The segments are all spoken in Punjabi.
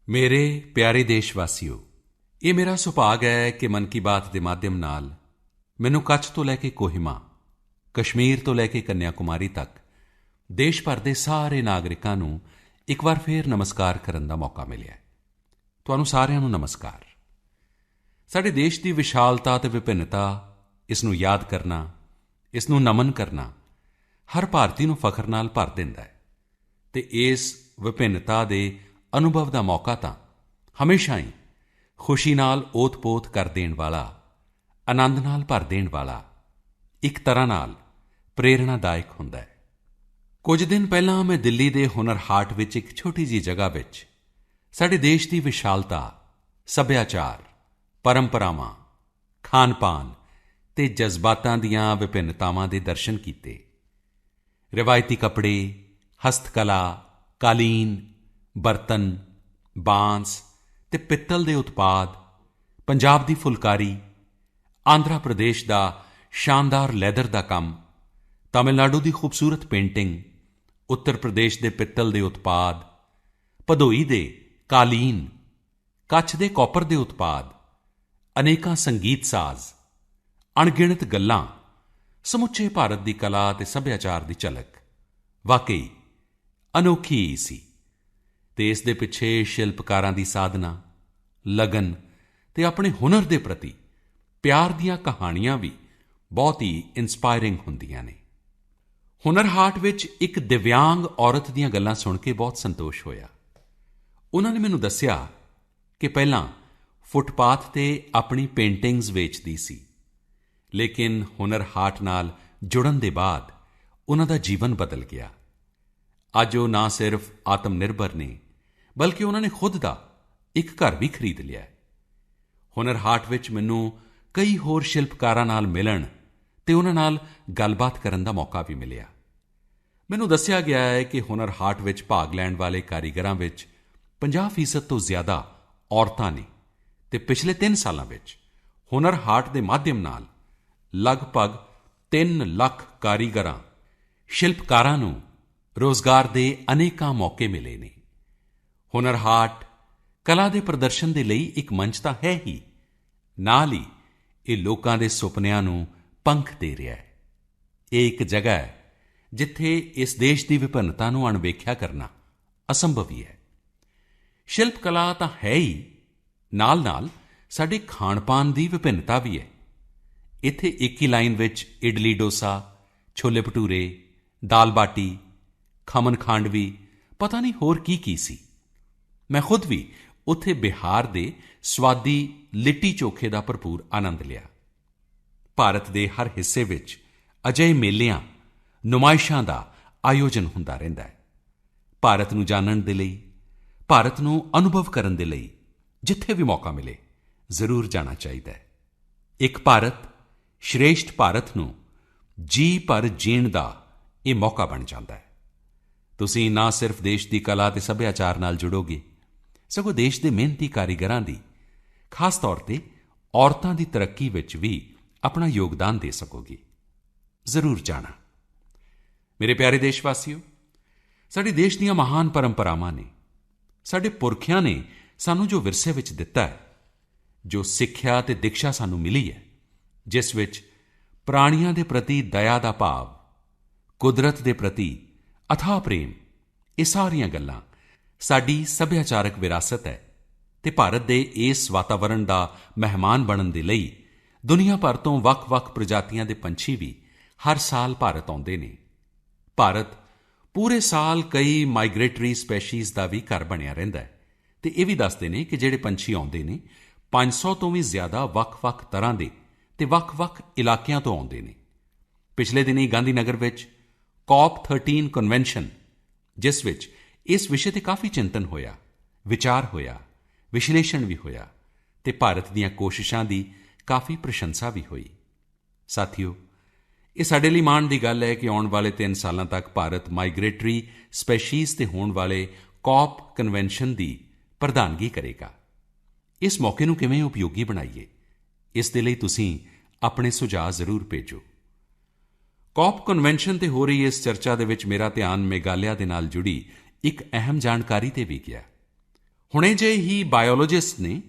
ਮੇਰੇ ਪਿਆਰੇ ਦੇਸ਼ਵਾਸੀਓ, ਇਹ ਮੇਰਾ ਸੁਭਾਗ ਹੈ ਕਿ ਮਨ ਕੀ ਬਾਤ ਦੇ ਮਾਧਿਅਮ ਨਾਲ ਮੈਨੂੰ ਕੱਛ ਤੋਂ ਲੈ ਕੇ ਕੋਹਿਮਾ, ਕਸ਼ਮੀਰ ਤੋਂ ਲੈ ਕੇ ਕੰਨਿਆ ਕੁਮਾਰੀ ਤੱਕ ਦੇਸ਼ ਭਰ ਦੇ ਸਾਰੇ ਨਾਗਰਿਕਾਂ ਨੂੰ ਇੱਕ ਵਾਰ ਫੇਰ ਨਮਸਕਾਰ ਕਰਨ ਦਾ ਮੌਕਾ ਮਿਲਿਆ ਹੈ। ਤੁਹਾਨੂੰ ਸਾਰਿਆਂ ਨੂੰ ਨਮਸਕਾਰ। ਸਾਡੇ ਦੇਸ਼ ਦੀ ਵਿਸ਼ਾਲਤਾ ਅਤੇ ਵਿਭਿੰਨਤਾ, ਇਸ ਨੂੰ ਯਾਦ ਕਰਨਾ, ਇਸ ਨੂੰ ਨਮਨ ਕਰਨਾ ਹਰ ਭਾਰਤੀ ਨੂੰ ਫ਼ਖਰ ਨਾਲ ਭਰ ਦਿੰਦਾ ਹੈ ਅਤੇ ਇਸ ਵਿਭਿੰਨਤਾ ਦੇ ਅਨੁਭਵ ਦਾ ਮੌਕਾ ਤਾਂ ਹਮੇਸ਼ਾ ਹੀ ਖੁਸ਼ੀ ਨਾਲ ਓਤ-ਪੋਤ ਕਰ ਦੇਣ ਵਾਲਾ, ਆਨੰਦ ਨਾਲ ਭਰ ਦੇਣ ਵਾਲਾ, ਇੱਕ ਤਰ੍ਹਾਂ ਨਾਲ ਪ੍ਰੇਰਣਾਦਾਇਕ ਹੁੰਦਾ ਹੈ। ਕੁਝ ਦਿਨ ਪਹਿਲਾਂ ਮੈਂ ਦਿੱਲੀ ਦੇ ਹੁਨਰ ਹਾਟ ਵਿੱਚ ਇੱਕ ਛੋਟੀ ਜਿਹੀ ਜਗ੍ਹਾ ਵਿੱਚ ਸਾਡੇ ਦੇਸ਼ ਦੀ ਵਿਸ਼ਾਲਤਾ, ਸੱਭਿਆਚਾਰ, ਪਰੰਪਰਾਵਾਂ, ਖਾਣ-ਪਾਨ ਅਤੇ ਜਜ਼ਬਾਤਾਂ ਦੀਆਂ ਵਿਭਿੰਨਤਾਵਾਂ ਦੇ ਦਰਸ਼ਨ ਕੀਤੇ। ਰਵਾਇਤੀ ਕੱਪੜੇ, ਹਸਤਕਲਾ, ਕਾਲੀਨ, ਬਰਤਨ, ਬਾਂਸ ਅਤੇ ਪਿੱਤਲ ਦੇ ਉਤਪਾਦ, ਪੰਜਾਬ ਦੀ ਫੁਲਕਾਰੀ, ਆਂਧਰਾ ਪ੍ਰਦੇਸ਼ ਦਾ ਸ਼ਾਨਦਾਰ ਲੈਦਰ ਦਾ ਕੰਮ, ਤਾਮਿਲਨਾਡੂ ਦੀ ਖੂਬਸੂਰਤ ਪੇਂਟਿੰਗ, ਉੱਤਰ ਪ੍ਰਦੇਸ਼ ਦੇ ਪਿੱਤਲ ਦੇ ਉਤਪਾਦ, ਭਦੋਈ ਦੇ ਕਾਲੀਨ, ਕੱਛ ਦੇ ਕਾਪਰ ਦੇ ਉਤਪਾਦ, ਅਨੇਕਾਂ ਸੰਗੀਤ ਸਾਜ਼, ਅਣਗਿਣਤ ਗੱਲਾਂ, ਸਮੁੱਚੇ ਭਾਰਤ ਦੀ ਕਲਾ ਅਤੇ ਸੱਭਿਆਚਾਰ ਦੀ ਝਲਕ ਵਾਕਈ ਅਨੋਖੀ ਹੀ ਸੀ। ਅਤੇ ਇਸ ਦੇ ਪਿੱਛੇ ਸ਼ਿਲਪਕਾਰਾਂ ਦੀ ਸਾਧਨਾ, ਲਗਨ ਅਤੇ ਆਪਣੇ ਹੁਨਰ ਦੇ ਪ੍ਰਤੀ ਪਿਆਰ ਦੀਆਂ ਕਹਾਣੀਆਂ ਵੀ ਬਹੁਤ ਹੀ ਇੰਸਪਾਇਰਿੰਗ ਹੁੰਦੀਆਂ ਨੇ। ਹੁਨਰ ਹਾਟ ਵਿੱਚ ਇੱਕ ਦਿਵਿਆਂਗ ਔਰਤ ਦੀਆਂ ਗੱਲਾਂ ਸੁਣ ਕੇ ਬਹੁਤ ਸੰਤੋਸ਼ ਹੋਇਆ। ਉਨ੍ਹਾਂ ਨੇ ਮੈਨੂੰ ਦੱਸਿਆ ਕਿ ਪਹਿਲਾਂ ਫੁੱਟਪਾਥ 'ਤੇ ਆਪਣੀ ਪੇਂਟਿੰਗਜ਼ ਵੇਚਦੀ ਸੀ, ਲੇਕਿਨ ਹੁਨਰ ਹਾਟ ਨਾਲ ਜੁੜਨ ਦੇ ਬਾਅਦ ਉਨ੍ਹਾਂ ਦਾ ਜੀਵਨ ਬਦਲ ਗਿਆ। ਅੱਜ ਉਹ ਨਾ ਸਿਰਫ ਆਤਮ ਨਿਰਭਰ ਨੇ, ਬਲਕਿ ਉਨ੍ਹਾਂ ਨੇ ਖੁਦ ਦਾ ਇੱਕ ਘਰ ਵੀ ਖਰੀਦ ਲਿਆ ਹੈ। ਹੁਨਰ ਹਾਟ ਵਿੱਚ ਮੈਨੂੰ ਕਈ ਹੋਰ ਸ਼ਿਲਪਕਾਰਾਂ ਨਾਲ ਮਿਲਣ ਅਤੇ ਉਨ੍ਹਾਂ ਨਾਲ ਗੱਲਬਾਤ ਕਰਨ ਦਾ ਮੌਕਾ ਵੀ ਮਿਲਿਆ। ਮੈਨੂੰ ਦੱਸਿਆ ਗਿਆ ਹੈ ਕਿ ਹੁਨਰ ਹਾਟ ਵਿੱਚ ਭਾਗ ਲੈਣ ਵਾਲੇ ਕਾਰੀਗਰਾਂ ਵਿੱਚ 50% ਤੋਂ ਜ਼ਿਆਦਾ ਔਰਤਾਂ ਨੇ ਅਤੇ ਪਿਛਲੇ 3 ਸਾਲਾਂ ਵਿੱਚ ਹੁਨਰ ਹਾਟ ਦੇ ਮਾਧਿਅਮ ਨਾਲ ਲਗਭਗ 3 ਲੱਖ ਕਾਰੀਗਰਾਂ, ਸ਼ਿਲਪਕਾਰਾਂ ਨੂੰ ਰੋਜ਼ਗਾਰ ਦੇ ਅਨੇਕਾਂ ਮੌਕੇ ਮਿਲੇ ਨੇ। ਹੁਨਰ ਹਾਟ ਕਲਾ ਦੇ ਪ੍ਰਦਰਸ਼ਨ ਦੇ ਲਈ ਇੱਕ ਮੰਚ ਤਾਂ ਹੈ ਹੀ, ਨਾਲ ਹੀ ਇਹ ਲੋਕਾਂ ਦੇ ਸੁਪਨਿਆਂ ਨੂੰ ਪੰਖ ਦੇ ਰਿਹਾ ਹੈ। ਇਹ ਇੱਕ ਜਗ੍ਹਾ ਹੈ ਜਿੱਥੇ ਇਸ ਦੇਸ਼ ਦੀ ਵਿਭਿੰਨਤਾ ਨੂੰ ਅਣਵੇਖਿਆ ਕਰਨਾ ਅਸੰਭਵ ਹੀ ਹੈ। ਸ਼ਿਲਪ ਕਲਾ ਤਾਂ ਹੈ ਹੀ, ਨਾਲ-ਨਾਲ ਸਾਡੇ ਖਾਣ-ਪਾਨ ਦੀ ਵਿਭਿੰਨਤਾ ਵੀ ਹੈ। ਇੱਥੇ ਇੱਕ ਹੀ ਲਾਈਨ ਵਿੱਚ ਇਡਲੀ ਡੋਸਾ, ਛੋਲੇ ਭਟੂਰੇ, ਦਾਲ ਬਾਟੀ, ਖਮਨ ਖਾਂਡਵੀ, ਪਤਾ ਨਹੀਂ ਹੋਰ ਕੀ ਸੀ। ਮੈਂ ਖੁਦ ਵੀ ਉੱਥੇ ਬਿਹਾਰ ਦੇ ਸਵਾਦੀ ਲਿੱਟੀ ਚੋਖੇ ਦਾ ਭਰਪੂਰ ਆਨੰਦ ਲਿਆ। ਭਾਰਤ ਦੇ ਹਰ ਹਿੱਸੇ ਵਿੱਚ ਅਜਿਹੇ ਮੇਲਿਆਂ, ਨੁਮਾਇਸ਼ਾਂ ਦਾ ਆਯੋਜਨ ਹੁੰਦਾ ਰਹਿੰਦਾ ਹੈ। ਭਾਰਤ ਨੂੰ ਜਾਣਨ ਦੇ ਲਈ, ਭਾਰਤ ਨੂੰ ਅਨੁਭਵ ਕਰਨ ਦੇ ਲਈ ਜਿੱਥੇ ਵੀ ਮੌਕਾ ਮਿਲੇ ਜ਼ਰੂਰ ਜਾਣਾ ਚਾਹੀਦਾ ਹੈ। ਇੱਕ ਭਾਰਤ ਸ਼੍ਰੇਸ਼ਠ ਭਾਰਤ ਨੂੰ ਜੀ ਭਰ ਜੀਣ ਦਾ ਇਹ ਮੌਕਾ ਬਣ ਜਾਂਦਾ ਹੈ। ਤੁਸੀਂ ਨਾ ਸਿਰਫ ਦੇਸ਼ ਦੀ ਕਲਾ ਅਤੇ ਸੱਭਿਆਚਾਰ ਨਾਲ ਜੁੜੋਗੇ, ਸਗੋਂ ਦੇਸ਼ ਦੇ ਮਿਹਨਤੀ ਕਾਰੀਗਰਾਂ ਦੀ, ਖਾਸ ਤੌਰ 'ਤੇ ਔਰਤਾਂ ਦੀ ਤਰੱਕੀ ਵਿੱਚ ਵੀ ਆਪਣਾ ਯੋਗਦਾਨ ਦੇ ਸਕੋਗੇ। ਜ਼ਰੂਰ ਜਾਣਾ। ਮੇਰੇ ਪਿਆਰੇ ਦੇਸ਼ਵਾਸੀਓ, ਸਾਡੇ ਦੇਸ਼ ਦੀਆਂ ਮਹਾਨ ਪਰੰਪਰਾਵਾਂ ਨੇ, ਸਾਡੇ ਪੁਰਖਿਆਂ ਨੇ ਸਾਨੂੰ ਜੋ ਵਿਰਸੇ ਵਿੱਚ ਦਿੱਤਾ ਹੈ, ਜੋ ਸਿੱਖਿਆ ਅਤੇ ਦਿਕਸ਼ਾ ਸਾਨੂੰ ਮਿਲੀ ਹੈ, ਜਿਸ ਵਿੱਚ ਪ੍ਰਾਣੀਆਂ ਦੇ ਪ੍ਰਤੀ ਦਇਆ ਦਾ ਭਾਵ, ਕੁਦਰਤ ਦੇ ਪ੍ਰਤੀ ਅਥਾਹ ਪ੍ਰੇਮ, ਇਹ ਸਾਰੀਆਂ ਗੱਲਾਂ ਸਾਡੀ ਸੱਭਿਆਚਾਰਕ ਵਿਰਾਸਤ ਹੈ ਅਤੇ ਭਾਰਤ ਦੇ ਇਸ ਵਾਤਾਵਰਣ ਦਾ ਮਹਿਮਾਨ ਬਣਨ ਦੇ ਲਈ ਦੁਨੀਆ ਭਰ ਤੋਂ ਵੱਖ-ਵੱਖ ਪ੍ਰਜਾਤੀਆਂ ਦੇ ਪੰਛੀ ਵੀ ਹਰ ਸਾਲ ਭਾਰਤ ਆਉਂਦੇ ਨੇ। ਭਾਰਤ ਪੂਰੇ ਸਾਲ ਕਈ ਮਾਈਗ੍ਰੇਟਰੀ ਸਪੈਸ਼ੀਜ਼ ਦਾ ਵੀ ਘਰ ਬਣਿਆ ਰਹਿੰਦਾ ਹੈ ਅਤੇ ਇਹ ਵੀ ਦੱਸਦੇ ਨੇ ਕਿ ਜਿਹੜੇ ਪੰਛੀ ਆਉਂਦੇ ਨੇ 500 ਤੋਂ ਵੀ ਜ਼ਿਆਦਾ ਵੱਖ-ਵੱਖ ਤਰ੍ਹਾਂ ਦੇ ਅਤੇ ਵੱਖ-ਵੱਖ ਇਲਾਕਿਆਂ ਤੋਂ ਆਉਂਦੇ ਨੇ। ਪਿਛਲੇ ਦਿਨੀਂ ਗਾਂਧੀ ਨਗਰ ਵਿੱਚ COP13 ਕਨਵੈਨਸ਼ਨ, ਜਿਸ ਵਿੱਚ ਇਸ ਵਿਸ਼ੇ 'ਤੇ ਕਾਫੀ ਚਿੰਤਨ ਹੋਇਆ, ਵਿਚਾਰ ਹੋਇਆ, ਵਿਸ਼ਲੇਸ਼ਣ ਵੀ ਹੋਇਆ ਅਤੇ ਭਾਰਤ ਦੀਆਂ ਕੋਸ਼ਿਸ਼ਾਂ ਦੀ ਕਾਫੀ ਪ੍ਰਸ਼ੰਸਾ ਵੀ ਹੋਈ। ਸਾਥੀਓ, ਇਹ ਸਾਡੇ ਲਈ ਮਾਣ ਦੀ ਗੱਲ ਹੈ ਕਿ ਆਉਣ ਵਾਲੇ 3 ਸਾਲਾਂ ਤੱਕ ਭਾਰਤ ਮਾਈਗ੍ਰੇਟਰੀ ਸਪੈਸ਼ੀਜ਼ 'ਤੇ ਹੋਣ ਵਾਲੇ COP ਕਨਵੈਨਸ਼ਨ ਦੀ ਪ੍ਰਧਾਨਗੀ ਕਰੇਗਾ। ਇਸ ਮੌਕੇ ਨੂੰ ਕਿਵੇਂ ਉਪਯੋਗੀ ਬਣਾਈਏ, ਇਸ ਦੇ ਲਈ ਤੁਸੀਂ ਆਪਣੇ ਸੁਝਾਅ ਜ਼ਰੂਰ ਭੇਜੋ। COP ਕਨਵੈਨਸ਼ਨ 'ਤੇ ਹੋ ਰਹੀ ਇਸ ਚਰਚਾ ਦੇ ਵਿੱਚ ਮੇਰਾ ਧਿਆਨ ਮੇਘਾਲਿਆ ਦੇ ਨਾਲ ਜੁੜੀ ਇੱਕ ਅਹਿਮ ਜਾਣਕਾਰੀ 'ਤੇ ਵੀ ਗਿਆ। ਹੁਣੇ ਜਿਹੇ ਹੀ ਬਾਇਓਲੋਜਿਸਟ ਨੇ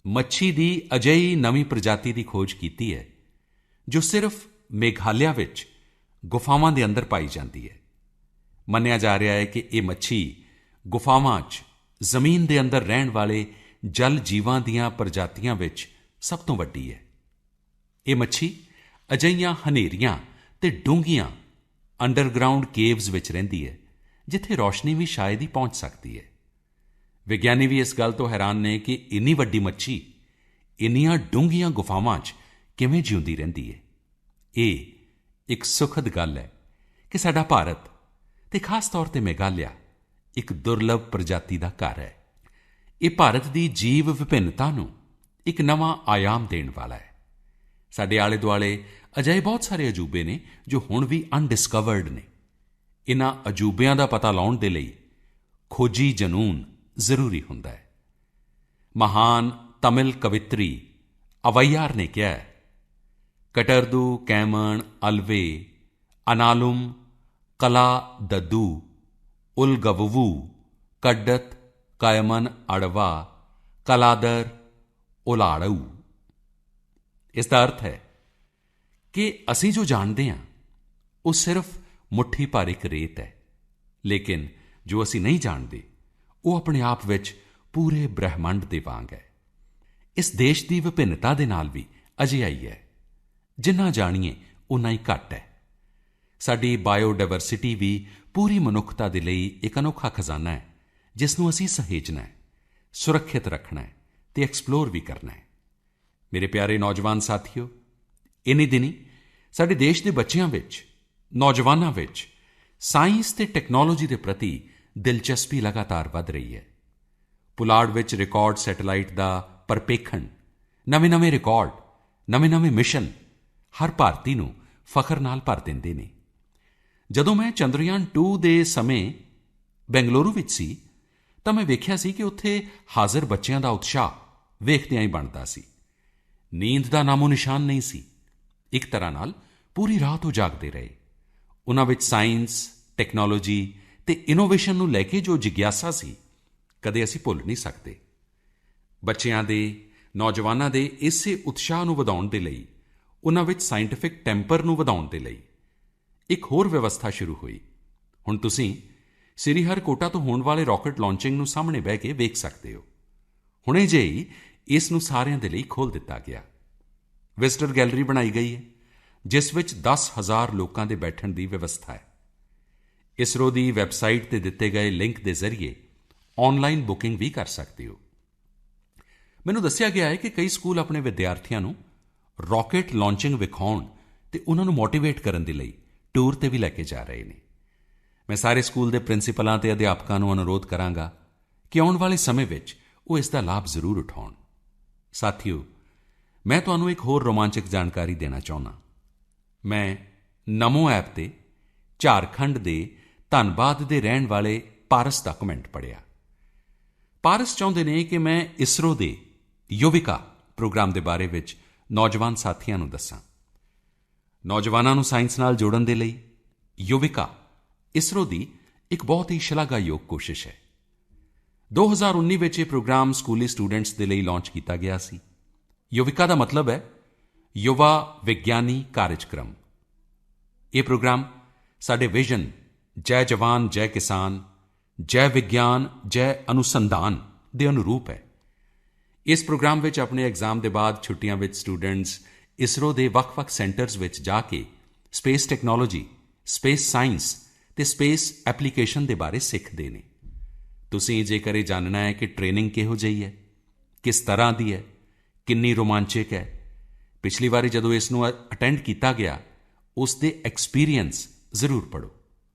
ਮੱਛੀ ਦੀ ਅਜਿਹੀ ਨਵੀਂ ਪ੍ਰਜਾਤੀ ਦੀ ਖੋਜ ਕੀਤੀ ਹੈ ਜੋ ਸਿਰਫ ਮੇਘਾਲਿਆ ਵਿੱਚ ਗੁਫਾਵਾਂ ਦੇ ਅੰਦਰ ਪਾਈ ਜਾਂਦੀ ਹੈ। ਮੰਨਿਆ ਜਾ ਰਿਹਾ ਹੈ ਕਿ ਇਹ ਮੱਛੀ ਗੁਫਾਵਾਂ 'ਚ ਜ਼ਮੀਨ ਦੇ ਅੰਦਰ ਰਹਿਣ ਵਾਲੇ ਜਲ ਜੀਵਾਂ ਦੀਆਂ ਪ੍ਰਜਾਤੀਆਂ ਵਿੱਚ ਸਭ ਤੋਂ ਵੱਡੀ ਹੈ। ਇਹ ਮੱਛੀ ਅਜਿਹੀਆਂ ਹਨੇਰੀਆਂ ਅਤੇ ਡੂੰਘੀਆਂ ਅੰਡਰਗਰਾਊਂਡ ਕੇਵਜ਼ ਵਿੱਚ ਰਹਿੰਦੀ ਹੈ ਜਿੱਥੇ ਰੌਸ਼ਨੀ ਵੀ ਸ਼ਾਇਦ ਹੀ ਪਹੁੰਚ ਸਕਦੀ ਹੈ। ਵਿਗਿਆਨੀ ਵੀ ਇਸ ਗੱਲ ਤੋਂ ਹੈਰਾਨ ਨੇ ਕਿ ਇੰਨੀ ਵੱਡੀ ਮੱਛੀ ਇੰਨੀਆਂ ਡੂੰਘੀਆਂ ਗੁਫਾਵਾਂ 'ਚ ਕਿਵੇਂ ਜਿਉਂਦੀ ਰਹਿੰਦੀ ਹੈ। ਇਹ ਇੱਕ ਸੁਖਦ ਗੱਲ ਹੈ ਕਿ ਸਾਡਾ ਭਾਰਤ ਅਤੇ ਖਾਸ ਤੌਰ 'ਤੇ ਮੇਘਾਲਿਆ ਇੱਕ ਦੁਰਲੱਭ ਪ੍ਰਜਾਤੀ ਦਾ ਘਰ ਹੈ। ਇਹ ਭਾਰਤ ਦੀ ਜੀਵ ਵਿਭਿੰਨਤਾ ਨੂੰ ਇੱਕ ਨਵਾਂ ਆਯਾਮ ਦੇਣ ਵਾਲਾ ਹੈ। ਸਾਡੇ ਆਲੇ ਦੁਆਲੇ ਅਜਿਹੇ ਬਹੁਤ ਸਾਰੇ ਅਜੂਬੇ ਨੇ ਜੋ ਹੁਣ ਵੀ ਅਨਡਿਸਕਵਰਡ ਨੇ। ਇਨ੍ਹਾਂ ਅਜੂਬਿਆਂ ਦਾ ਪਤਾ ਲਾਉਣ ਦੇ ਲਈ ਖੋਜੀ ਜਨੂੰਨ ਜ਼ਰੂਰੀ ਹੁੰਦਾ ਹੈ। ਮਹਾਨ ਤਮਿਲ ਕਵਿੱਤਰੀ ਅਵੈਯਾਰ ਨੇ ਕਿਹਾ ਹੈ, ਕਟਰਦੂ ਕੈਮਣ ਅਲਵੇ ਅਨਾਲੁਮ ਕਲਾ ਦੱਦੂ ਉਲਗਵਵੂ ਕੱਡਤ ਕਾਇਮਨ ਅੜਵਾ ਕਲਾਦਰ ਉਲਾੜੂ। ਇਸ ਦਾ ਅਰਥ ਹੈ ਕਿ ਅਸੀਂ ਜੋ ਜਾਣਦੇ ਹਾਂ ਉਹ ਸਿਰਫ ਮੁੱਠੀ ਭਰ ਇੱਕ ਰੇਤ ਹੈ, ਲੇਕਿਨ ਜੋ ਅਸੀਂ ਨਹੀਂ ਜਾਣਦੇ ਉਹ ਆਪਣੇ ਆਪ ਵਿੱਚ ਪੂਰੇ ਬ੍ਰਹਿਮੰਡ ਦੇ ਵਾਂਗ ਹੈ। ਇਸ ਦੇਸ਼ ਦੀ ਵਿਭਿੰਨਤਾ ਦੇ ਨਾਲ ਵੀ ਅਜਿਹਾ ਹੀ ਹੈ। ਜਿੰਨਾ ਜਾਣੀਏ ਓਨਾ ਹੀ ਘੱਟ ਹੈ। ਸਾਡੀ ਬਾਇਓਡਾਇਵਰਸਿਟੀ ਵੀ ਪੂਰੀ ਮਨੁੱਖਤਾ ਦੇ ਲਈ ਇੱਕ ਅਨੋਖਾ ਖਜ਼ਾਨਾ ਹੈ ਜਿਸ ਨੂੰ ਅਸੀਂ ਸਹੇਜਣਾ ਹੈ, ਸੁਰੱਖਿਅਤ ਰੱਖਣਾ ਹੈ ਅਤੇ ਐਕਸਪਲੋਰ ਵੀ ਕਰਨਾ ਹੈ। ਮੇਰੇ ਪਿਆਰੇ ਨੌਜਵਾਨ ਸਾਥੀਓ, ਇਨ੍ਹੀਂ ਦਿਨੀਂ ਸਾਡੇ ਦੇਸ਼ ਦੇ ਬੱਚਿਆਂ ਵਿੱਚ, ਨੌਜਵਾਨਾਂ ਵਿੱਚ ਸਾਇੰਸ ਅਤੇ ਟੈਕਨੋਲੋਜੀ ਦੇ ਪ੍ਰਤੀ ਦਿਲਚਸਪੀ ਲਗਾਤਾਰ ਵਧ ਰਹੀ ਹੈ। ਪੁਲਾੜ ਵਿੱਚ ਰਿਕਾਰਡ ਸੈਟੇਲਾਈਟ ਦਾ ਪਰਪੇਖਣ, ਨਵੇਂ-ਨਵੇਂ ਰਿਕਾਰਡ, ਨਵੇਂ-ਨਵੇਂ ਮਿਸ਼ਨ ਹਰ ਭਾਰਤੀ ਨੂੰ ਫ਼ਖਰ ਨਾਲ ਭਰ ਦਿੰਦੇ ਨੇ। ਜਦੋਂ ਮੈਂ ਚੰਦਰਯਾਨ-2 ਦੇ ਸਮੇਂ ਬੈਂਗਲੁਰੂ ਵਿੱਚ ਸੀ ਤਾਂ ਮੈਂ ਵੇਖਿਆ ਸੀ ਕਿ ਉੱਥੇ ਹਾਜ਼ਰ ਬੱਚਿਆਂ ਦਾ ਉਤਸ਼ਾਹ ਵੇਖਦਿਆਂ ਹੀ ਬਣਦਾ ਸੀ। ਨੀਂਦ ਦਾ ਨਾਮੋ ਨਿਸ਼ਾਨ ਨਹੀਂ ਸੀ। ਇੱਕ ਤਰ੍ਹਾਂ ਨਾਲ ਪੂਰੀ ਰਾਤ ਉਹ ਜਾਗਦੇ ਰਹੇ। ਉਨ੍ਹਾਂ ਵਿੱਚ ਸਾਇੰਸ, ਟੈਕਨੋਲੋਜੀ ਅਤੇ ਇਨੋਵੇਸ਼ਨ ਨੂੰ ਲੈ ਕੇ ਜੋ ਜਿਗਿਆਸਾ ਸੀ, ਕਦੇ ਅਸੀਂ ਭੁੱਲ ਨਹੀਂ ਸਕਦੇ। ਬੱਚਿਆਂ ਦੇ, ਨੌਜਵਾਨਾਂ ਦੇ ਇਸੇ ਉਤਸ਼ਾਹ ਨੂੰ ਵਧਾਉਣ ਦੇ ਲਈ, ਉਨ੍ਹਾਂ ਵਿੱਚ ਸਾਇੰਟੀਫਿਕ ਟੈਂਪਰ ਨੂੰ ਵਧਾਉਣ ਦੇ ਲਈ ਇੱਕ ਹੋਰ ਵਿਵਸਥਾ ਸ਼ੁਰੂ ਹੋਈ। ਹੁਣ ਤੁਸੀਂ ਸ੍ਰੀਹਰਿਕੋਟਾ ਤੋਂ ਹੋਣ ਵਾਲੇ ਰਾਕਟ ਲਾਂਚਿੰਗ ਨੂੰ ਸਾਹਮਣੇ ਬਹਿ ਕੇ ਵੇਖ ਸਕਦੇ ਹੋ। ਹੁਣੇ ਜਿਹੇ ਹੀ ਇਸ ਨੂੰ ਸਾਰਿਆਂ ਦੇ ਲਈ ਖੋਲ੍ਹ ਦਿੱਤਾ ਗਿਆ। ਵਿਜ਼ਟਰ ਗੈਲਰੀ ਬਣਾਈ ਗਈ ਹੈ ਜਿਸ ਵਿੱਚ 10,000 ਲੋਕਾਂ ਦੇ ਬੈਠਣ ਦੀ ਵਿਵਸਥਾ ਹੈ। ਇਸਰੋ ਦੀ ਵੈੱਬਸਾਈਟ 'ਤੇ ਦਿੱਤੇ ਗਏ ਲਿੰਕ ਦੇ ਜ਼ਰੀਏ ਆਨਲਾਈਨ ਬੁਕਿੰਗ ਵੀ ਕਰ ਸਕਦੇ ਹੋ। ਮੈਨੂੰ ਦੱਸਿਆ ਗਿਆ ਹੈ ਕਿ ਕਈ ਸਕੂਲ ਆਪਣੇ ਵਿਦਿਆਰਥੀਆਂ ਨੂੰ ਰਾਕਟ ਲਾਂਚਿੰਗ ਵਿਖਾਉਣ ਅਤੇ ਉਨ੍ਹਾਂ ਨੂੰ ਮੋਟੀਵੇਟ ਕਰਨ ਦੇ ਲਈ ਟੂਰ 'ਤੇ ਵੀ ਲੈ ਕੇ ਜਾ ਰਹੇ ਨੇ। ਮੈਂ ਸਾਰੇ ਸਕੂਲ ਦੇ ਪ੍ਰਿੰਸੀਪਲਾਂ ਅਤੇ ਅਧਿਆਪਕਾਂ ਨੂੰ ਅਨੁਰੋਧ ਕਰਾਂਗਾ ਕਿ ਆਉਣ ਵਾਲੇ ਸਮੇਂ ਵਿੱਚ ਉਹ ਇਸ ਦਾ ਲਾਭ ਜ਼ਰੂਰ ਉਠਾਉਣ। ਸਾਥੀਓ, ਮੈਂ ਤੁਹਾਨੂੰ ਇੱਕ ਹੋਰ ਰੋਮਾਂਚਕ ਜਾਣਕਾਰੀ ਦੇਣਾ ਚਾਹੁੰਦਾ। ਮੈਂ ਨਮੋ ਐਪ 'ਤੇ ਝਾਰਖੰਡ ਦੇ ਧਨਬਾਦ ਦੇ ਰਹਿਣ ਵਾਲੇ ਪਾਰਸ ਦਾ ਕਮੈਂਟ ਪੜ੍ਹਿਆ। ਪਾਰਸ ਚਾਹੁੰਦੇ ਨੇ ਕਿ ਮੈਂ ਇਸਰੋ ਦੇ ਯੁਵਿਕਾ ਪ੍ਰੋਗਰਾਮ ਦੇ ਬਾਰੇ ਵਿੱਚ ਨੌਜਵਾਨ ਸਾਥੀਆਂ ਨੂੰ ਦੱਸਾਂ। ਨੌਜਵਾਨਾਂ ਨੂੰ ਸਾਇੰਸ ਨਾਲ ਜੋੜਨ ਦੇ ਲਈ ਯੁਵਿਕਾ ਇਸਰੋ ਦੀ ਇੱਕ ਬਹੁਤ ਹੀ ਸ਼ਲਾਘਾਯੋਗ ਕੋਸ਼ਿਸ਼ ਹੈ। 2019 ਵਿੱਚ ਇਹ ਪ੍ਰੋਗਰਾਮ ਸਕੂਲੀ ਸਟੂਡੈਂਟਸ ਦੇ ਲਈ ਲਾਂਚ ਕੀਤਾ ਗਿਆ ਸੀ। ਯੁਵਿਕਾ ਦਾ ਮਤਲਬ ਹੈ ਯੁਵਾ ਵਿਗਿਆਨੀ ਕਾਰਜਕ੍ਰਮ। ਇਹ ਪ੍ਰੋਗਰਾਮ ਸਾਡੇ ਵਿਜ਼ਨ ਜੈ ਜਵਾਨ ਜੈ ਕਿਸਾਨ, ਜੈ ਵਿਗਿਆਨ ਜੈ ਅਨੁਸੰਧਾਨ ਦੇ ਅਨੁਰੂਪ ਹੈ। ਇਸ ਪ੍ਰੋਗਰਾਮ ਵਿੱਚ ਆਪਣੇ ਐਗਜ਼ਾਮ ਦੇ ਬਾਅਦ ਛੁੱਟੀਆਂ ਵਿੱਚ ਸਟੂਡੈਂਟਸ ਇਸਰੋ ਦੇ ਵੱਖ-ਵੱਖ ਸੈਂਟਰਜ਼ ਵਿੱਚ ਜਾ ਕੇ ਸਪੇਸ ਟੈਕਨੋਲੋਜੀ, ਸਪੇਸ ਸਾਇੰਸ ਅਤੇ ਸਪੇਸ ਐਪਲੀਕੇਸ਼ਨ ਦੇ ਬਾਰੇ ਸਿੱਖਦੇ ਨੇ। ਤੁਸੀਂ ਜੇਕਰ ਇਹ ਜਾਣਨਾ ਹੈ ਕਿ ਟ੍ਰੇਨਿੰਗ ਕਿਹੋ ਜਿਹੀ ਹੈ, ਕਿਸ ਤਰ੍ਹਾਂ ਦੀ ਹੈ, ਕਿੰਨੀ ਰੋਮਾਂਚਕ ਹੈ, ਪਿਛਲੀ ਵਾਰੀ ਜਦੋਂ ਇਸ ਨੂੰ ਅਟੈਂਡ ਕੀਤਾ ਗਿਆ ਉਸ ਦੇ ਐਕਸਪੀਰੀਐਂਸ ਜ਼ਰੂਰ ਪੜ੍ਹੋ।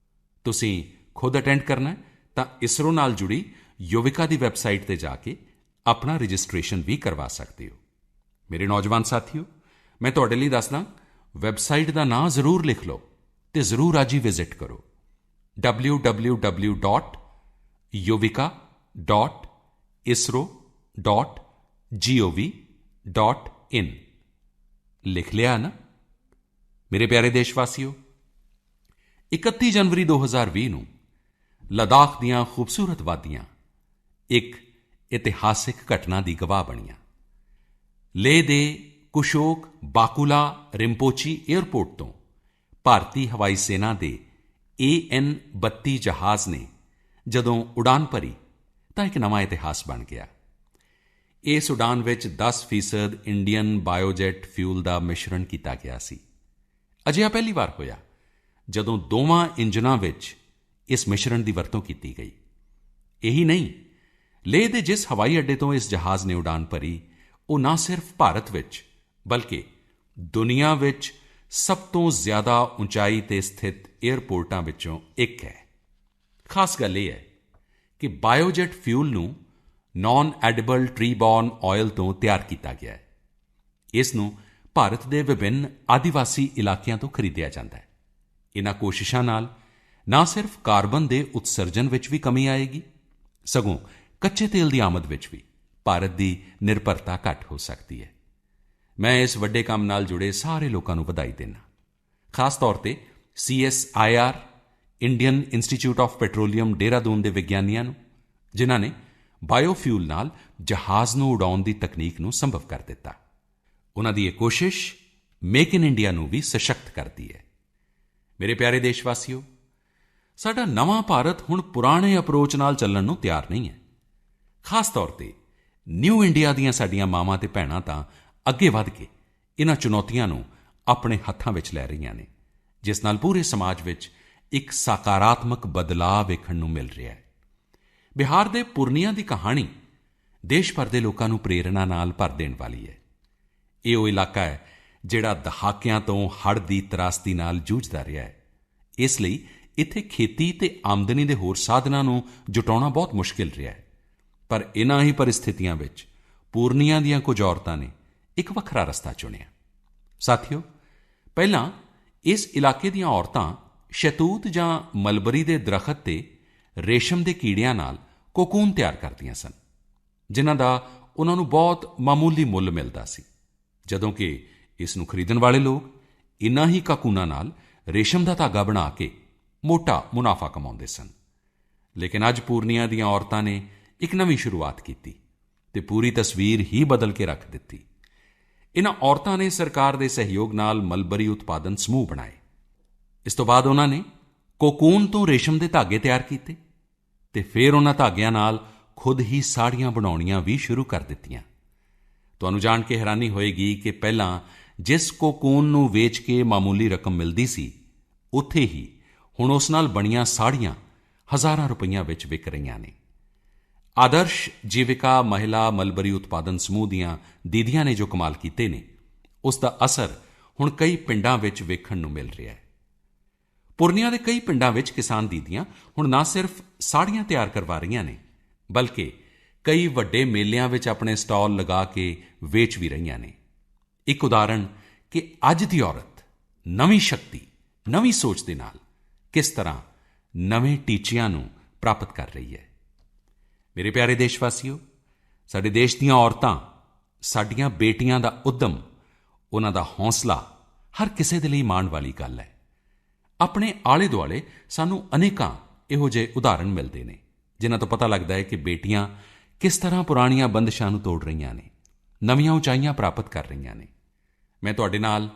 ਤੁਸੀਂ ਖੁਦ ਅਟੈਂਡ ਕਰਨਾ ਤਾਂ ਇਸਰੋ ਨਾਲ ਜੁੜੀ ਯੁਵਿਕਾ ਦੀ ਵੈੱਬਸਾਈਟ 'ਤੇ ਜਾ ਕੇ ਆਪਣਾ ਰਜਿਸਟ੍ਰੇਸ਼ਨ ਵੀ ਕਰਵਾ ਸਕਦੇ ਹੋ। ਮੇਰੇ ਨੌਜਵਾਨ ਸਾਥੀਓ, ਮੈਂ ਤੁਹਾਡੇ ਲਈ ਦੱਸਦਾ, ਵੈੱਬਸਾਈਟ ਦਾ ਨਾਂ ਜ਼ਰੂਰ ਲਿਖ ਲਓ ਅਤੇ ਜ਼ਰੂਰ ਅੱਜ ਹੀ ਵਿਜ਼ਿਟ ਕਰੋ। www.yuvika.isro.gov.in ਲਿਖ ਲਿਆ ਨਾ। ਮੇਰੇ ਪਿਆਰੇ ਦੇਸ਼ਵਾਸੀਓ, 31 ਜਨਵਰੀ 2020 ਨੂੰ ਲੱਦਾਖ ਦੀਆਂ ਖੂਬਸੂਰਤ ਵਾਦੀਆਂ ਇੱਕ ਇਤਿਹਾਸਿਕ ਘਟਨਾ ਦੀ ਗਵਾਹ ਬਣੀਆਂ। ਲੇਹ ਦੇ ਕੁਸ਼ੋਕ ਬਾਕੂਲਾ ਰਿੰਪੋਚੀ ਏਅਰਪੋਰਟ ਤੋਂ ਭਾਰਤੀ ਹਵਾਈ ਸੈਨਾ ਦੇ AN-32 ਜਹਾਜ਼ ਨੇ ਜਦੋਂ ਉਡਾਨ ਭਰੀ ਤਾਂ ਇੱਕ ਨਵਾਂ ਇਤਿਹਾਸ ਬਣ ਗਿਆ। ਇਸ ਉਡਾਨ ਵਿੱਚ 10% ਇੰਡੀਅਨ ਬਾਇਓਜੈਟ ਫਿਊਲ ਦਾ ਮਿਸ਼ਰਣ ਕੀਤਾ ਗਿਆ ਸੀ। ਅਜਿਹਾ ਪਹਿਲੀ ਵਾਰ ਹੋਇਆ ਜਦੋਂ ਦੋਵਾਂ ਇੰਜਣਾਂ ਵਿੱਚ ਇਸ ਮਿਸ਼ਰਣ ਦੀ ਵਰਤੋਂ ਕੀਤੀ ਗਈ। ਇਹੀ ਨਹੀਂ, ਲੇਹ ਦੇ ਜਿਸ ਹਵਾਈ ਅੱਡੇ ਤੋਂ ਇਸ ਜਹਾਜ਼ ਨੇ ਉਡਾਨ ਭਰੀ ਉਹ ਨਾ ਸਿਰਫ ਭਾਰਤ ਵਿੱਚ ਬਲਕਿ ਦੁਨੀਆ ਵਿੱਚ ਸਭ ਤੋਂ ਜ਼ਿਆਦਾ ਉਚਾਈ 'ਤੇ ਸਥਿਤ ਏਅਰਪੋਰਟਾਂ ਵਿੱਚੋਂ ਇੱਕ ਹੈ। ਖਾਸ ਗੱਲ ਇਹ ਹੈ ਕਿ ਬਾਇਓਜੈਟ ਫਿਊਲ ਨੂੰ non edible tree borne oil ਤੋਂ ਤਿਆਰ ਕੀਤਾ ਗਿਆ ਹੈ। ਇਸ ਨੂੰ ਭਾਰਤ ਦੇ ਵਿਭਿੰਨ ਆਦਿਵਾਸੀ ਇਲਾਕਿਆਂ ਤੋਂ ਖਰੀਦਿਆ ਜਾਂਦਾ ਹੈ। ਇਨ੍ਹਾਂ ਕੋਸ਼ਿਸ਼ਾਂ ਨਾਲ ਨਾ ਸਿਰਫ ਕਾਰਬਨ ਦੇ ਉਤਸਰਜਨ ਵਿੱਚ ਵੀ ਕਮੀ ਆਏਗੀ, ਸਗੋਂ ਕੱਚੇ ਤੇਲ ਦੀ ਆਮਦ ਵਿੱਚ ਵੀ ਭਾਰਤ ਦੀ ਨਿਰਭਰਤਾ ਘੱਟ ਹੋ ਸਕਦੀ ਹੈ। ਮੈਂ ਇਸ ਵੱਡੇ ਕੰਮ ਨਾਲ ਜੁੜੇ ਸਾਰੇ ਲੋਕਾਂ ਨੂੰ ਵਧਾਈ ਦਿੰਦਾ, ਖਾਸ ਤੌਰ 'ਤੇ CSIR Indian institute of petroleum Dehradun ਦੇ ਵਿਗਿਆਨੀਆਂ ਨੂੰ, ਜਿਨ੍ਹਾਂ ਨੇ ਬਾਇਓਫਿਊਲ ਨਾਲ ਜਹਾਜ਼ ਨੂੰ ਉਡਾਉਣ ਦੀ ਤਕਨੀਕ ਨੂੰ ਸੰਭਵ ਕਰ ਦਿੱਤਾ। ਉਨ੍ਹਾਂ ਦੀ ਇਹ ਕੋਸ਼ਿਸ਼ ਮੇਕ ਇਨ ਇੰਡੀਆ ਨੂੰ ਵੀ ਸਸ਼ਕਤ ਕਰਦੀ ਹੈ। ਮੇਰੇ ਪਿਆਰੇ ਦੇਸ਼ਵਾਸੀਓ, ਸਾਡਾ ਨਵਾਂ ਭਾਰਤ ਹੁਣ ਪੁਰਾਣੇ ਅਪਰੋਚ ਨਾਲ ਚੱਲਣ ਨੂੰ ਤਿਆਰ ਨਹੀਂ ਹੈ। ਖਾਸ ਤੌਰ 'ਤੇ ਨਿਊ ਇੰਡੀਆ ਦੀਆਂ ਸਾਡੀਆਂ ਮਾਵਾਂ ਅਤੇ ਭੈਣਾਂ ਤਾਂ ਅੱਗੇ ਵਧ ਕੇ ਇਨ੍ਹਾਂ ਚੁਣੌਤੀਆਂ ਨੂੰ ਆਪਣੇ ਹੱਥਾਂ ਵਿੱਚ ਲੈ ਰਹੀਆਂ ਨੇ, ਜਿਸ ਨਾਲ ਪੂਰੇ ਸਮਾਜ ਵਿੱਚ ਇੱਕ ਸਕਾਰਾਤਮਕ ਬਦਲਾਅ ਵੇਖਣ ਨੂੰ ਮਿਲ ਰਿਹਾ ਹੈ। ਬਿਹਾਰ ਦੇ ਪੂਰਨੀਆ ਦੀ ਕਹਾਣੀ ਦੇਸ਼ ਭਰ ਦੇ ਲੋਕਾਂ ਨੂੰ ਪ੍ਰੇਰਣਾ ਨਾਲ ਭਰ ਦੇਣ ਵਾਲੀ ਹੈ। ਇਹ ਉਹ ਇਲਾਕਾ ਹੈ ਜਿਹੜਾ ਦਹਾਕਿਆਂ ਤੋਂ ਹੜ੍ਹ ਦੀ ਤਰਾਸਦੀ ਨਾਲ ਜੂਝਦਾ ਰਿਹਾ ਹੈ। ਇਸ ਲਈ ਇੱਥੇ ਖੇਤੀ ਅਤੇ ਆਮਦਨੀ ਦੇ ਹੋਰ ਸਾਧਨਾਂ ਨੂੰ ਜੁਟਾਉਣਾ ਬਹੁਤ ਮੁਸ਼ਕਿਲ ਰਿਹਾ ਹੈ। ਪਰ ਇਨ੍ਹਾਂ ਹੀ ਪਰਿਸਥਿਤੀਆਂ ਵਿੱਚ ਪੂਰਨੀਆ ਦੀਆਂ ਕੁਝ ਔਰਤਾਂ ਨੇ ਇੱਕ ਵੱਖਰਾ ਰਸਤਾ ਚੁਣਿਆ। ਸਾਥੀਓ, ਪਹਿਲਾਂ ਇਸ ਇਲਾਕੇ ਦੀਆਂ ਔਰਤਾਂ ਸ਼ਹਿਤੂਤ ਜਾਂ ਮਲਬਰੀ ਦੇ ਦਰੱਖਤ 'ਤੇ ਰੇਸ਼ਮ ਦੇ ਕੀੜਿਆਂ ਨਾਲ ਕੋਕੂਨ ਤਿਆਰ ਕਰਦੀਆਂ ਸਨ, ਜਿਨ੍ਹਾਂ ਦਾ ਉਨ੍ਹਾਂ ਨੂੰ ਬਹੁਤ ਮਾਮੂਲੀ ਮੁੱਲ ਮਿਲਦਾ ਸੀ, ਜਦੋਂ ਕਿ ਇਸ ਨੂੰ ਖਰੀਦਣ ਵਾਲੇ ਲੋਕ ਇਨ੍ਹਾਂ ਹੀ ਕਾਕੂਨਾਂ ਨਾਲ ਰੇਸ਼ਮ ਦਾ ਧਾਗਾ ਬਣਾ ਕੇ ਮੋਟਾ ਮੁਨਾਫਾ ਕਮਾਉਂਦੇ ਸਨ। ਲੇਕਿਨ ਅੱਜ ਪੂਰਨੀਆ ਦੀਆਂ ਔਰਤਾਂ ਨੇ ਇੱਕ ਨਵੀਂ ਸ਼ੁਰੂਆਤ ਕੀਤੀ ਅਤੇ ਪੂਰੀ ਤਸਵੀਰ ਹੀ ਬਦਲ ਕੇ ਰੱਖ ਦਿੱਤੀ। ਇਨ੍ਹਾਂ ਔਰਤਾਂ ਨੇ ਸਰਕਾਰ ਦੇ ਸਹਿਯੋਗ ਨਾਲ ਮਲਬਰੀ ਉਤਪਾਦਨ ਸਮੂਹ ਬਣਾਏ। ਇਸ ਤੋਂ ਬਾਅਦ ਉਨ੍ਹਾਂ ਨੇ ਕੋਕੂਨ ਤੋਂ ਰੇਸ਼ਮ ਦੇ ਧਾਗੇ ਤਿਆਰ ਕੀਤੇ ਅਤੇ ਫਿਰ ਉਨ੍ਹਾਂ ਧਾਗਿਆਂ ਨਾਲ ਖੁਦ ਹੀ ਸਾੜੀਆਂ ਬਣਾਉਣੀਆਂ ਵੀ ਸ਼ੁਰੂ ਕਰ ਦਿੱਤੀਆਂ। ਤੁਹਾਨੂੰ ਜਾਣ ਕੇ ਹੈਰਾਨੀ ਹੋਏਗੀ ਕਿ ਪਹਿਲਾਂ ਜਿਸ ਕੋਕੂਨ ਨੂੰ ਵੇਚ ਕੇ ਮਾਮੂਲੀ ਰਕਮ ਮਿਲਦੀ ਸੀ, ਉੱਥੇ ਹੀ ਹੁਣ ਉਸ ਨਾਲ ਬਣੀਆਂ ਸਾੜੀਆਂ ਹਜ਼ਾਰਾਂ ਰੁਪਈਆਂ ਵਿੱਚ ਵਿਕ ਰਹੀਆਂ ਨੇ। ਆਦਰਸ਼ ਜੀਵਿਕਾ ਮਹਿਲਾ ਮਲਬਰੀ ਉਤਪਾਦਨ ਸਮੂਹ ਦੀਆਂ ਦੀਦੀਆਂ ਨੇ ਜੋ ਕਮਾਲ ਕੀਤੇ ਨੇ, ਉਸ ਦਾ ਅਸਰ ਹੁਣ ਕਈ ਪਿੰਡਾਂ ਵਿੱਚ ਵੇਖਣ ਨੂੰ ਮਿਲ ਰਿਹਾ ਹੈ। ਪੂਰਨੀਆ ਦੇ ਕਈ ਪਿੰਡਾਂ ਵਿੱਚ ਕਿਸਾਨ ਦੀਦੀਆਂ ਹੁਣ ਨਾ ਸਿਰਫ ਸਾੜੀਆਂ ਤਿਆਰ ਕਰਵਾ ਰਹੀਆਂ ਨੇ, ਬਲਕਿ ਕਈ ਵੱਡੇ ਮੇਲਿਆਂ ਵਿੱਚ ਆਪਣੇ ਸਟਾਲ ਲਗਾ ਕੇ ਵੇਚ ਵੀ ਰਹੀਆਂ ਨੇ। ਇੱਕ ਉਦਾਹਰਣ ਕਿ ਅੱਜ ਦੀ ਔਰਤ ਨਵੀਂ ਸ਼ਕਤੀ, ਨਵੀਂ ਸੋਚ ਦੇ ਨਾਲ ਕਿਸ ਤਰ੍ਹਾਂ ਨਵੇਂ ਟੀਚਿਆਂ ਨੂੰ ਪ੍ਰਾਪਤ ਕਰ ਰਹੀ ਹੈ। ਮੇਰੇ ਪਿਆਰੇ ਦੇਸ਼ਵਾਸੀਓ, ਸਾਡੇ ਦੇਸ਼ ਦੀਆਂ ਔਰਤਾਂ, ਸਾਡੀਆਂ ਬੇਟੀਆਂ ਦਾ ਉੱਦਮ, ਉਹਨਾਂ ਦਾ ਹੌਸਲਾ ਹਰ ਕਿਸੇ ਦੇ ਲਈ ਮਾਣ ਵਾਲੀ ਗੱਲ ਹੈ। ਆਪਣੇ ਆਲੇ ਦੁਆਲੇ ਸਾਨੂੰ ਅਨੇਕਾਂ ਇਹੋ ਜਿਹੇ ਉਦਾਹਰਣ ਮਿਲਦੇ ਨੇ, ਜਿਨ੍ਹਾਂ ਤੋਂ ਪਤਾ ਲੱਗਦਾ ਹੈ ਕਿ ਬੇਟੀਆਂ ਕਿਸ ਤਰ੍ਹਾਂ ਪੁਰਾਣੀਆਂ ਬੰਦਸ਼ਾਂ ਨੂੰ ਤੋੜ ਰਹੀਆਂ ਨੇ, ਨਵੀਆਂ ਉਚਾਈਆਂ ਪ੍ਰਾਪਤ ਕਰ ਰਹੀਆਂ ਨੇ। ਮੈਂ ਤੁਹਾਡੇ ਨਾਲ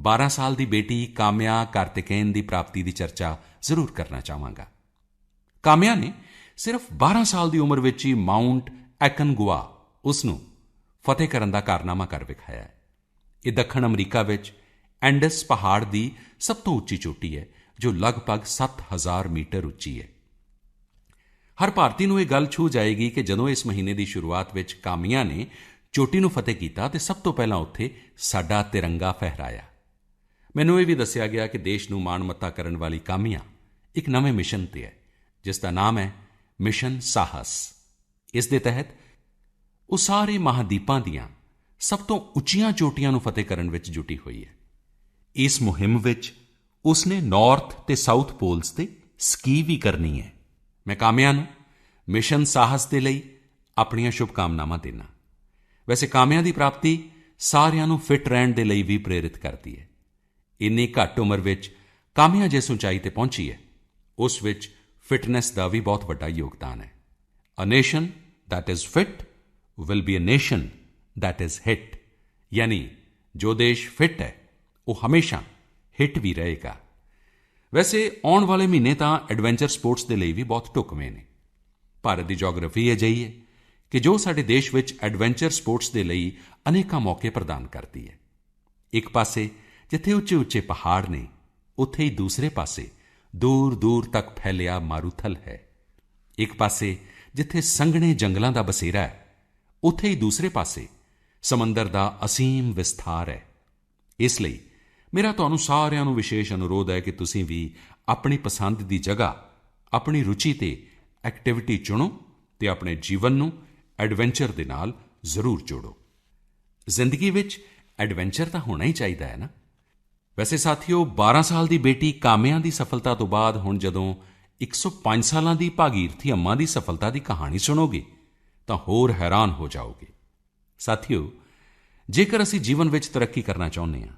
12 ਸਾਲ ਦੀ ਬੇਟੀ ਕਾਮਿਆ ਕਾਰਤਿਕੇਨ ਦੀ ਪ੍ਰਾਪਤੀ ਦੀ ਚਰਚਾ ਜ਼ਰੂਰ ਕਰਨਾ ਚਾਹਾਂਗਾ। ਕਾਮਿਆ ਨੇ ਸਿਰਫ 12 ਸਾਲ ਦੀ ਉਮਰ ਵਿੱਚ ਹੀ ਮਾਊਂਟ ਐਕਨਗੁਆ ਉਸ ਨੂੰ ਫਤਿਹ ਕਰਨ ਦਾ ਕਾਰਨਾਮਾ ਕਰ ਵਿਖਾਇਆ ਹੈ। ਇਹ ਦੱਖਣ ਅਮਰੀਕਾ ਵਿੱਚ ਐਂਡਸ ਪਹਾੜ ਦੀ ਸਭ ਤੋਂ ਉੱਚੀ ਚੋਟੀ ਹੈ, ਜੋ ਲਗਭਗ 7000 ਮੀਟਰ ਉੱਚੀ ਹੈ। ਹਰ ਭਾਰਤੀ ਨੂੰ ਇਹ ਗੱਲ ਛੂਹ ਜਾਏਗੀ ਕਿ ਜਦੋਂ ਇਸ ਮਹੀਨੇ ਦੀ ਸ਼ੁਰੂਆਤ ਵਿੱਚ ਕਾਮਿਆ ਨੇ ਚੋਟੀ ਨੂੰ ਫਤਿਹ ਕੀਤਾ ਅਤੇ ਸਭ ਤੋਂ ਪਹਿਲਾਂ ਉੱਥੇ ਸਾਡਾ ਤਿਰੰਗਾ ਫਹਿਰਾਇਆ। ਮੈਨੂੰ ਇਹ ਵੀ ਦੱਸਿਆ ਗਿਆ ਕਿ ਦੇਸ਼ ਨੂੰ ਮਾਣ ਮੱਤਾ ਕਰਨ ਵਾਲੀ ਕਾਮਿਆ ਇੱਕ ਨਵੇਂ ਮਿਸ਼ਨ 'ਤੇ ਹੈ, ਜਿਸ ਦਾ ਨਾਮ ਹੈ ਮਿਸ਼ਨ ਸਾਹਸ। ਇਸ ਦੇ ਤਹਿਤ ਉਹ ਸਾਰੇ ਮਹਾਂਦੀਪਾਂ ਦੀਆਂ ਸਭ ਤੋਂ ਉੱਚੀਆਂ ਚੋਟੀਆਂ ਨੂੰ ਫਤਿਹ ਕਰਨ ਵਿੱਚ ਜੁਟੀ ਹੋਈ ਹੈ। ਇਸ ਮੁਹਿੰਮ ਵਿੱਚ ਉਸਨੇ ਨਾਰਥ ਅਤੇ ਸਾਊਥ ਪੋਲਸ 'ਤੇ ਸਕੀ ਵੀ ਕਰਨੀ ਹੈ। ਮੈਂ ਕਾਮਿਆ ਨੂੰ ਮਿਸ਼ਨ ਸਾਹਸ ਦੇ ਲਈ ਆਪਣੀਆਂ ਸ਼ੁਭਕਾਮਨਾਵਾਂ ਦਿੰਦਾ। ਵੈਸੇ ਕਾਮਿਆ ਦੀ ਪ੍ਰਾਪਤੀ ਸਾਰਿਆਂ ਨੂੰ ਫਿੱਟ ਰਹਿਣ ਦੇ ਲਈ ਵੀ ਪ੍ਰੇਰਿਤ ਕਰਦੀ ਹੈ। ਇੰਨੀ ਘੱਟ ਉਮਰ ਵਿੱਚ ਕਾਮਿਆ ਜਿਸ ਉਚਾਈ 'ਤੇ ਪਹੁੰਚੀ ਹੈ, ਉਸ ਵਿੱਚ ਫਿਟਨੈਸ ਦਾ ਵੀ ਬਹੁਤ ਵੱਡਾ ਯੋਗਦਾਨ ਹੈ। A nation that is fit will be a nation that is hit। ਯਾਨੀ ਜੋ ਦੇਸ਼ ਫਿੱਟ ਹੈ ਉਹ ਹਮੇਸ਼ਾ ਹਿੱਟ ਵੀ ਰਹੇਗਾ। ਵੈਸੇ ਆਉਣ ਵਾਲੇ ਮਹੀਨੇ ਤਾਂ ਐਡਵੈਂਚਰ ਸਪੋਰਟਸ ਦੇ ਲਈ ਵੀ ਬਹੁਤ ਢੁਕਵੇਂ ਨੇ। ਭਾਰਤ ਦੀ ਜੀਓਗ੍ਰਾਫੀ ਅਜਿਹੀ ਹੈ ਕਿ ਜੋ ਸਾਡੇ ਦੇਸ਼ ਵਿੱਚ ਐਡਵੈਂਚਰ ਸਪੋਰਟਸ ਦੇ ਲਈ ਅਨੇਕਾਂ ਮੌਕੇ ਪ੍ਰਦਾਨ ਕਰਦੀ ਹੈ। ਇੱਕ ਪਾਸੇ ਜਿੱਥੇ ਉੱਚੇ ਪਹਾੜ ਨੇ, ਉੱਥੇ ਹੀ ਦੂਸਰੇ ਪਾਸੇ ਦੂਰ ਦੂਰ ਤੱਕ ਫੈਲਿਆ ਮਾਰੂਥਲ ਹੈ। ਇੱਕ ਪਾਸੇ ਜਿੱਥੇ ਸੰਘਣੇ ਜੰਗਲਾਂ ਦਾ ਬਸੇਰਾ ਹੈ, ਉੱਥੇ ਹੀ ਦੂਸਰੇ ਪਾਸੇ ਸਮੁੰਦਰ ਦਾ ਅਸੀਮ ਵਿਸਥਾਰ ਹੈ। ਇਸ ਲਈ ਮੇਰਾ ਤੁਹਾਨੂੰ ਸਾਰਿਆਂ ਨੂੰ ਵਿਸ਼ੇਸ਼ ਅਨੁਰੋਧ ਹੈ ਕਿ ਤੁਸੀਂ ਵੀ ਆਪਣੀ ਪਸੰਦ ਦੀ ਜਗ੍ਹਾ, ਆਪਣੀ ਰੁਚੀ ਤੇ ਐਕਟੀਵਿਟੀ ਚੁਣੋ ਅਤੇ ਆਪਣੇ ਜੀਵਨ ਨੂੰ ਐਡਵੈਂਚਰ ਦੇ ਨਾਲ ਜ਼ਰੂਰ ਜੋੜੋ। ਜ਼ਿੰਦਗੀ ਵਿੱਚ ਐਡਵੈਂਚਰ ਤਾਂ ਹੋਣਾ ਹੀ ਚਾਹੀਦਾ ਹੈ ਨਾ। ਵੈਸੇ ਸਾਥੀਓ, 12 ਸਾਲ ਦੀ ਬੇਟੀ ਕਾਮਿਆਂ ਦੀ ਸਫਲਤਾ ਤੋਂ ਬਾਅਦ ਹੁਣ ਜਦੋਂ 105 ਸਾਲਾਂ ਦੀ ਭਾਗੀਰਥੀ ਅੰਮਾ ਦੀ ਸਫਲਤਾ ਦੀ ਕਹਾਣੀ ਸੁਣੋਗੇ ਤਾਂ ਹੋਰ ਹੈਰਾਨ ਹੋ ਜਾਓਗੇ। ਸਾਥੀਓ, ਜੇਕਰ ਅਸੀਂ ਜੀਵਨ ਵਿੱਚ ਤਰੱਕੀ ਕਰਨਾ ਚਾਹੁੰਦੇ ਹਾਂ,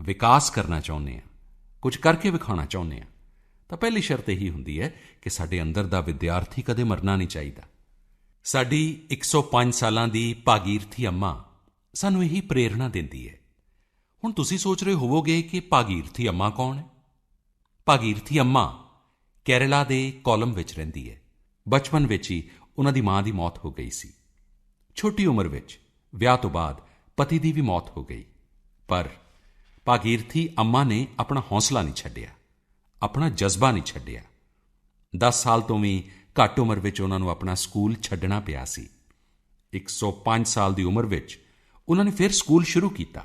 ਵਿਕਾਸ ਕਰਨਾ ਚਾਹੁੰਦੇ ਹਾਂ, ਕੁਝ ਕਰਕੇ ਵਿਖਾਉਣਾ ਚਾਹੁੰਦੇ ਹਾਂ, ਤਾਂ ਪਹਿਲੀ ਸ਼ਰਤ ਇਹੀ ਹੁੰਦੀ ਹੈ ਕਿ ਸਾਡੇ ਅੰਦਰ ਦਾ ਵਿਦਿਆਰਥੀ ਕਦੇ ਮਰਨਾ ਨਹੀਂ ਚਾਹੀਦਾ। ਸਾਡੀ 105 ਸਾਲਾਂ ਦੀ ਭਾਗੀਰਥੀ ਅੰਮਾ ਸਾਨੂੰ ਇਹੀ ਪ੍ਰੇਰਣਾ ਦਿੰਦੀ ਹੈ। ਹੁਣ ਤੁਸੀਂ ਸੋਚ ਰਹੇ ਹੋਵੋਗੇ ਕਿ ਭਾਗੀਰਥੀ ਅੰਮਾ ਕੌਣ ਹੈ? ਭਾਗੀਰਥੀ ਅੰਮਾ ਕੇਰਲਾ ਦੇ ਕੋਲਮ ਵਿੱਚ ਰਹਿੰਦੀ ਹੈ। ਬਚਪਨ ਵਿੱਚ ਹੀ ਉਹਨਾਂ ਦੀ ਮਾਂ ਦੀ ਮੌਤ ਹੋ ਗਈ ਸੀ। ਛੋਟੀ ਉਮਰ ਵਿੱਚ ਵਿਆਹ ਤੋਂ ਬਾਅਦ ਪਤੀ ਦੀ ਵੀ ਮੌਤ ਹੋ ਗਈ, ਪਰ ਭਾਗੀਰਥੀ ਅੰਮਾ ਨੇ ਆਪਣਾ ਹੌਸਲਾ ਨਹੀਂ ਛੱਡਿਆ, ਆਪਣਾ ਜਜ਼ਬਾ ਨਹੀਂ ਛੱਡਿਆ। 10 ਸਾਲ ਤੋਂ ਵੀ ਘੱਟ ਉਮਰ ਵਿੱਚ ਉਹਨਾਂ ਨੂੰ ਆਪਣਾ ਸਕੂਲ ਛੱਡਣਾ ਪਿਆ ਸੀ। 105 ਸਾਲ ਦੀ ਉਮਰ ਵਿੱਚ ਉਹਨਾਂ ਨੇ ਫਿਰ ਸਕੂਲ ਸ਼ੁਰੂ ਕੀਤਾ,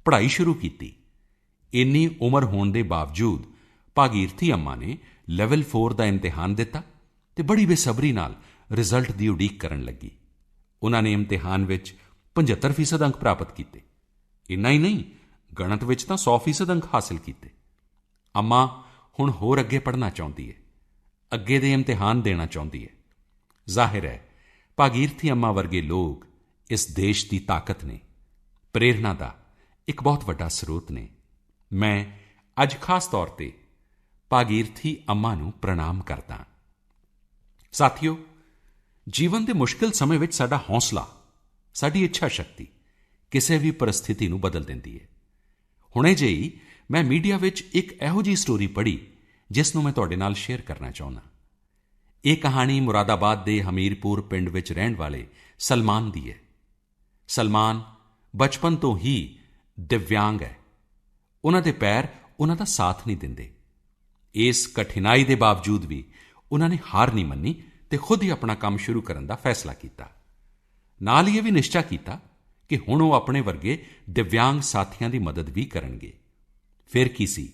ਪੜ੍ਹਾਈ ਸ਼ੁਰੂ ਕੀਤੀ। ਇੰਨੀ ਉਮਰ ਹੋਣ ਦੇ ਬਾਵਜੂਦ ਭਾਗੀਰਥੀ ਅੰਮਾ ਨੇ ਲੈਵਲ 4 ਦਾ ਇਮਤਿਹਾਨ ਦਿੱਤਾ ਅਤੇ ਬੜੀ ਬੇਸਬਰੀ ਨਾਲ ਰਿਜ਼ਲਟ ਦੀ ਉਡੀਕ ਕਰਨ ਲੱਗੀ। ਉਹਨਾਂ ਨੇ ਇਮਤਿਹਾਨ ਵਿੱਚ 75% ਅੰਕ ਪ੍ਰਾਪਤ ਕੀਤੇ। ਇੰਨਾ ਹੀ ਨਹੀਂ, ਗਣਿਤ ਵਿੱਚ ਤਾਂ 100% ਅੰਕ ਹਾਸਿਲ ਕੀਤੇ। ਅੰਮਾ ਹੁਣ ਹੋਰ ਅੱਗੇ ਪੜ੍ਹਨਾ ਚਾਹੁੰਦੀ ਹੈ, ਅੱਗੇ ਦੇ ਇਮਤਿਹਾਨ ਦੇਣਾ ਚਾਹੁੰਦੀ ਹੈ। ਜ਼ਾਹਿਰ ਹੈ ਭਾਗੀਰਥੀ ਅੰਮਾ ਵਰਗੇ ਲੋਕ ਇਸ ਦੇਸ਼ ਦੀ ਤਾਕਤ ਨੇ, ਪ੍ਰੇਰਣਾ ਦਾ ਇੱਕ ਬਹੁਤ ਵੱਡਾ ਸਰੋਤ ਨੇ। ਮੈਂ ਅੱਜ ਖਾਸ ਤੌਰ 'ਤੇ ਭਾਗੀਰਥੀ ਅੰਮਾ ਨੂੰ ਪ੍ਰਣਾਮ ਕਰਦਾ। ਸਾਥੀਓ, ਜੀਵਨ ਦੇ ਮੁਸ਼ਕਿਲ ਸਮੇਂ ਵਿੱਚ ਸਾਡਾ ਹੌਸਲਾ, ਸਾਡੀ ਇੱਛਾ ਸ਼ਕਤੀ ਕਿਸੇ ਵੀ ਪਰਿਸਥਿਤੀ ਨੂੰ ਬਦਲ ਦਿੰਦੀ ਹੈ। ਹੁਣੇ ਜਿਹੀ ਮੈਂ ਮੀਡੀਆ ਵਿੱਚ ਇੱਕ ਇਹੋ ਜਿਹੀ ਸਟੋਰੀ ਪੜ੍ਹੀ ਜਿਸ ਨੂੰ ਮੈਂ ਤੁਹਾਡੇ ਨਾਲ ਸ਼ੇਅਰ ਕਰਨਾ ਚਾਹੁੰਦਾ। ਇਹ ਕਹਾਣੀ ਮੁਰਾਦਾਬਾਦ ਦੇ ਹਮੀਰਪੁਰ ਪਿੰਡ ਵਿੱਚ ਰਹਿਣ ਵਾਲੇ ਸਲਮਾਨ ਦੀ ਹੈ। ਸਲਮਾਨ ਬਚਪਨ ਤੋਂ ਹੀ ਦਿਵਿਆਂਗ ਹੈ। ਉਹਨਾਂ ਦੇ ਪੈਰ ਉਹਨਾਂ ਦਾ ਸਾਥ ਨਹੀਂ ਦਿੰਦੇ। ਇਸ ਕਠਿਨਾਈ ਦੇ ਬਾਵਜੂਦ ਵੀ ਉਹਨਾਂ ਨੇ ਹਾਰ ਨਹੀਂ ਮੰਨੀ ਅਤੇ ਖੁਦ ਹੀ ਆਪਣਾ ਕੰਮ ਸ਼ੁਰੂ ਕਰਨ ਦਾ ਫੈਸਲਾ ਕੀਤਾ। ਨਾਲ ਹੀ ਇਹ ਵੀ ਨਿਸ਼ਚਾ ਕੀਤਾ ਕਿ ਹੁਣ ਉਹ ਆਪਣੇ ਵਰਗੇ ਦਿਵਿਆਂਗ ਸਾਥੀਆਂ ਦੀ ਮਦਦ ਵੀ ਕਰਨਗੇ। ਫਿਰ ਕੀ ਸੀ,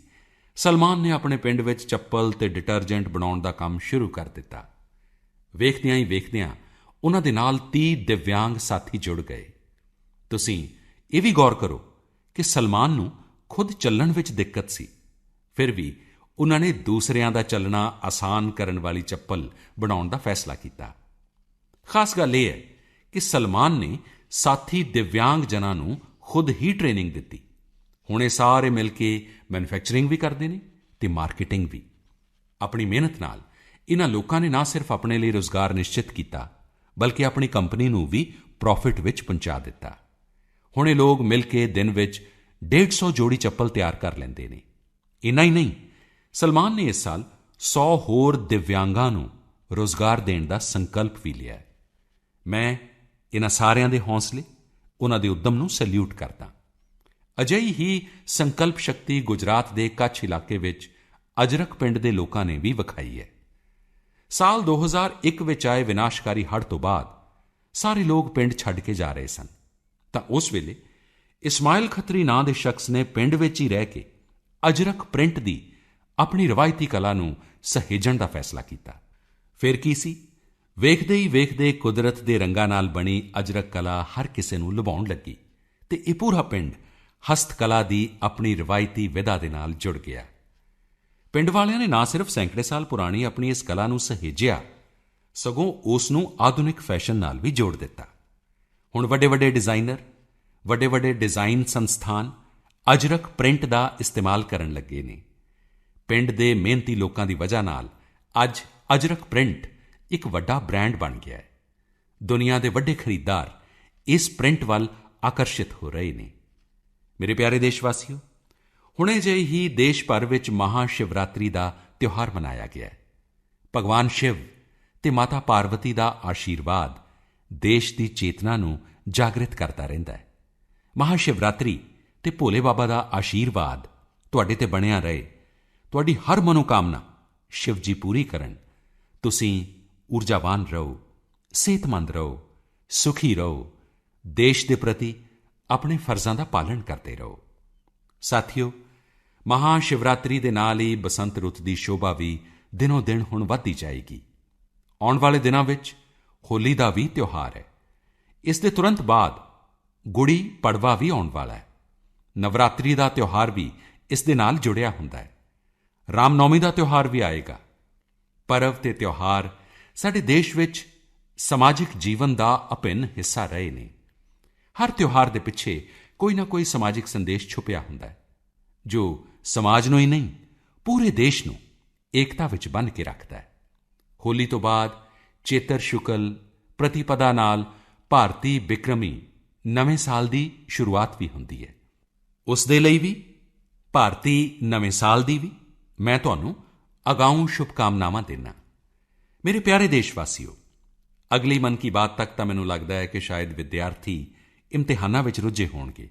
ਸਲਮਾਨ ਨੇ ਆਪਣੇ ਪਿੰਡ ਵਿੱਚ ਚੱਪਲ ਅਤੇ ਡਿਟਰਜੈਂਟ ਬਣਾਉਣ ਦਾ ਕੰਮ ਸ਼ੁਰੂ ਕਰ ਦਿੱਤਾ। ਵੇਖਦਿਆਂ ਹੀ ਵੇਖਦਿਆਂ ਉਹਨਾਂ ਦੇ ਨਾਲ 30 ਦਿਵਿਆਂਗ ਸਾਥੀ ਜੁੜ ਗਏ। ਤੁਸੀਂ ਇਹ ਵੀ ਗੌਰ ਕਰੋ ਕਿ ਸਲਮਾਨ ਨੂੰ ਖੁਦ ਚੱਲਣ ਵਿੱਚ ਦਿੱਕਤ ਸੀ, ਫਿਰ ਵੀ ਉਹਨਾਂ ਨੇ ਦੂਸਰਿਆਂ ਦਾ ਚੱਲਣਾ ਆਸਾਨ ਕਰਨ ਵਾਲੀ ਚੱਪਲ ਬਣਾਉਣ ਦਾ ਫੈਸਲਾ ਕੀਤਾ। ਖਾਸ ਗੱਲ ਇਹ ਹੈ ਕਿ ਸਲਮਾਨ ਨੇ ਸਾਥੀ ਦਿਵਿਆਂਗ ਜਨਾਂ ਨੂੰ ਖੁਦ ਹੀ ਟ੍ਰੇਨਿੰਗ ਦਿੱਤੀ। ਹੁਣ ਇਹ ਸਾਰੇ ਮਿਲ ਕੇ ਮੈਨੂਫੈਕਚਰਿੰਗ ਵੀ ਕਰਦੇ ਨੇ ਅਤੇ ਮਾਰਕੀਟਿੰਗ ਵੀ। ਆਪਣੀ ਮਿਹਨਤ ਨਾਲ ਇਨ੍ਹਾਂ ਲੋਕਾਂ ਨੇ ਨਾ ਸਿਰਫ ਆਪਣੇ ਲਈ ਰੁਜ਼ਗਾਰ ਨਿਸ਼ਚਿਤ ਕੀਤਾ, ਬਲਕਿ ਆਪਣੀ ਕੰਪਨੀ ਨੂੰ ਵੀ ਪ੍ਰੋਫਿਟ ਵਿੱਚ ਪਹੁੰਚਾ ਦਿੱਤਾ। ਹੁਣ ਇਹ ਲੋਕ ਮਿਲ ਕੇ ਦਿਨ ਵਿੱਚ 150 ਜੋੜੀ ਚੱਪਲ ਤਿਆਰ ਕਰ ਲੈਂਦੇ ਨੇ। ਇੰਨਾ ਹੀ ਨਹੀਂ, ਸਲਮਾਨ ਨੇ ਇਸ ਸਾਲ 100 ਹੋਰ ਦਿਵਿਆਂਗਾਂ ਨੂੰ ਰੁਜ਼ਗਾਰ ਦੇਣ ਦਾ ਸੰਕਲਪ ਵੀ ਲਿਆ ਹੈ। ਮੈਂ ਇਨ੍ਹਾਂ ਸਾਰਿਆਂ ਦੇ ਹੌਸਲੇ, ਉਹਨਾਂ ਦੇ ਉੱਦਮ ਨੂੰ ਸੈਲਿਊਟ ਕਰਦਾ। ਅਜਿਹੀ ਹੀ ਸੰਕਲਪ ਸ਼ਕਤੀ ਗੁਜਰਾਤ ਦੇ ਕੱਛ ਇਲਾਕੇ ਵਿੱਚ ਅਜਰਕ ਪਿੰਡ ਦੇ ਲੋਕਾਂ ਨੇ ਵੀ ਵਿਖਾਈ ਹੈ। ਸਾਲ 2001 ਵਿੱਚ ਆਏ ਵਿਨਾਸ਼ਕਾਰੀ ਹੜ੍ਹ ਤੋਂ ਬਾਅਦ ਸਾਰੇ ਲੋਕ ਪਿੰਡ ਛੱਡ ਕੇ ਜਾ ਰਹੇ ਸਨ, ਤਾਂ ਉਸ ਵੇਲੇ ਇਸਮਾਇਲ ਖੱਤਰੀ ਨਾਂ ਦੇ ਸ਼ਖਸ ਨੇ ਪਿੰਡ ਵਿੱਚ ਹੀ ਰਹਿ ਕੇ ਅਜਰਕ ਪ੍ਰਿੰਟ ਦੀ ਆਪਣੀ ਰਵਾਇਤੀ ਕਲਾ ਨੂੰ ਸਹੇਜਣ ਦਾ ਫੈਸਲਾ ਕੀਤਾ। ਫਿਰ ਕੀ ਸੀ, ਵੇਖਦੇ ਹੀ ਵੇਖਦੇ ਕੁਦਰਤ ਦੇ ਰੰਗਾਂ ਨਾਲ ਬਣੀ ਅਜਰਕ ਕਲਾ ਹਰ ਕਿਸੇ ਨੂੰ ਲੁਭਾਉਣ ਲੱਗੀ ਅਤੇ ਇਹ ਪੂਰਾ ਪਿੰਡ ਹਸਤ ਕਲਾ ਦੀ ਆਪਣੀ ਰਵਾਇਤੀ ਵਿਧਾ ਦੇ ਨਾਲ ਜੁੜ ਗਿਆ। ਪਿੰਡ ਵਾਲਿਆਂ ਨੇ ਨਾ ਸਿਰਫ ਸੈਂਕੜੇ ਸਾਲ ਪੁਰਾਣੀ ਆਪਣੀ ਇਸ ਕਲਾ ਨੂੰ ਸਹੇਜਿਆ, ਸਗੋਂ ਉਸ ਨੂੰ ਆਧੁਨਿਕ ਫੈਸ਼ਨ ਨਾਲ ਵੀ ਜੋੜ ਦਿੱਤਾ। ਹੁਣ ਵੱਡੇ ਵੱਡੇ ਡਿਜ਼ਾਈਨਰ, ਵੱਡੇ ਵੱਡੇ ਡਿਜ਼ਾਈਨ ਸੰਸਥਾਨ ਅਜਰਕ ਪ੍ਰਿੰਟ ਦਾ ਇਸਤੇਮਾਲ ਕਰਨ ਲੱਗੇ ਨੇ। ਪਿੰਡ ਦੇ ਮਿਹਨਤੀ ਲੋਕਾਂ ਦੀ ਵਜ੍ਹਾ ਨਾਲ ਅੱਜ ਅਜਰਕ ਪ੍ਰਿੰਟ ਇੱਕ ਵੱਡਾ ਬ੍ਰਾਂਡ ਬਣ ਗਿਆ ਹੈ। ਦੁਨੀਆ ਦੇ ਵੱਡੇ ਖਰੀਦਦਾਰ ਇਸ ਪ੍ਰਿੰਟ ਵੱਲ ਆਕਰਸ਼ਿਤ ਹੋ ਰਹੇ ਨੇ। ਮੇਰੇ ਪਿਆਰੇ ਦੇਸ਼ਵਾਸੀਓ, ਹੁਣੇ ਜਿਹੇ ਹੀ ਦੇਸ਼ ਭਰ ਵਿੱਚ ਮਹਾਸ਼ਿਵਰਾਤਰੀ ਦਾ ਤਿਉਹਾਰ ਮਨਾਇਆ ਗਿਆ ਹੈ। ਭਗਵਾਨ ਸ਼ਿਵ ਅਤੇ ਮਾਤਾ ਪਾਰਵਤੀ ਦਾ ਆਸ਼ੀਰਵਾਦ ਦੇਸ਼ ਦੀ ਚੇਤਨਾ ਨੂੰ ਜਾਗਰਿਤ ਕਰਦਾ ਰਹਿੰਦਾ ਹੈ। ਮਹਾਸ਼ਿਵਰਾਤਰੀ ਅਤੇ ਭੋਲੇ ਬਾਬਾ ਦਾ ਆਸ਼ੀਰਵਾਦ ਤੁਹਾਡੇ 'ਤੇ ਬਣਿਆ ਰਹੇ। ਤੁਹਾਡੀ ਹਰ ਮਨੋਕਾਮਨਾ ਸ਼ਿਵ ਜੀ ਪੂਰੀ ਕਰਨ। ਤੁਸੀਂ ਊਰਜਾਵਾਨ ਰਹੋ, ਸਿਹਤਮੰਦ ਰਹੋ, ਸੁਖੀ ਰਹੋ, ਦੇਸ਼ ਦੇ ਪ੍ਰਤੀ ਆਪਣੇ ਫਰਜ਼ਾਂ ਦਾ ਪਾਲਣ ਕਰਦੇ ਰਹੋ। ਸਾਥੀਓ, ਮਹਾਸ਼ਿਵਰਾਤਰੀ ਦੇ ਨਾਲ ਹੀ ਬਸੰਤ ਰੁੱਤ ਦੀ ਸ਼ੋਭਾ ਵੀ ਦਿਨੋਂ ਦਿਨ ਹੁਣ ਵੱਧਦੀ ਜਾਏਗੀ। ਆਉਣ ਵਾਲੇ ਦਿਨਾਂ ਵਿੱਚ ਹੋਲੀ ਦਾ ਵੀ ਤਿਉਹਾਰ ਹੈ। ਇਸ ਦੇ ਤੁਰੰਤ ਬਾਅਦ ਗੁੜੀ ਪੜਵਾ ਵੀ ਆਉਣ ਵਾਲਾ ਹੈ। ਨਵਰਾਤਰੀ ਦਾ ਤਿਉਹਾਰ ਵੀ ਇਸ ਦੇ ਨਾਲ ਜੁੜਿਆ ਹੁੰਦਾ ਹੈ। ਰਾਮ ਨੌਮੀ ਦਾ ਤਿਉਹਾਰ ਵੀ ਆਏਗਾ। ਪਰਵ ਅਤੇ ਤਿਉਹਾਰ ਸਾਡੇ ਦੇਸ਼ ਵਿੱਚ ਸਮਾਜਿਕ ਜੀਵਨ ਦਾ ਅਭਿੰਨ ਹਿੱਸਾ ਰਹੇ ਨੇ। ਹਰ ਤਿਉਹਾਰ ਦੇ ਪਿੱਛੇ ਕੋਈ ਨਾ ਕੋਈ ਸਮਾਜਿਕ ਸੰਦੇਸ਼ ਛੁਪਿਆ ਹੁੰਦਾ ਹੈ, ਜੋ ਸਮਾਜ ਨੂੰ ਹੀ ਨਹੀਂ, ਪੂਰੇ ਦੇਸ਼ ਨੂੰ ਏਕਤਾ ਵਿੱਚ ਬੰਨ੍ਹ ਕੇ ਰੱਖਦਾ ਹੈ। ਹੋਲੀ ਤੋਂ ਬਾਅਦ ਚੇਤਰ ਸ਼ੁਕਲ ਪ੍ਰਤੀਪਦਾ ਨਾਲ ਭਾਰਤੀ ਬਿਕਰਮੀ ਨਵੇਂ ਸਾਲ ਦੀ ਸ਼ੁਰੂਆਤ ਵੀ ਹੁੰਦੀ ਹੈ। ਉਸ ਦੇ ਲਈ ਵੀ, ਭਾਰਤੀ ਨਵੇਂ ਸਾਲ ਦੀ ਵੀ ਮੈਂ ਤੁਹਾਨੂੰ ਅਗਾਊਂ ਸ਼ੁਭਕਾਮਨਾਵਾਂ ਦਿੰਦਾ। ਮੇਰੇ ਪਿਆਰੇ ਦੇਸ਼ਵਾਸੀਓ, ਅਗਲੀ ਮਨ ਕੀ ਬਾਤ ਤੱਕ ਤਾਂ ਮੈਨੂੰ ਲੱਗਦਾ ਹੈ ਕਿ ਸ਼ਾਇਦ ਵਿਦਿਆਰਥੀ ਇਮਤਿਹਾਨਾਂ ਵਿੱਚ ਰੁੱਝੇ ਹੋਣਗੇ।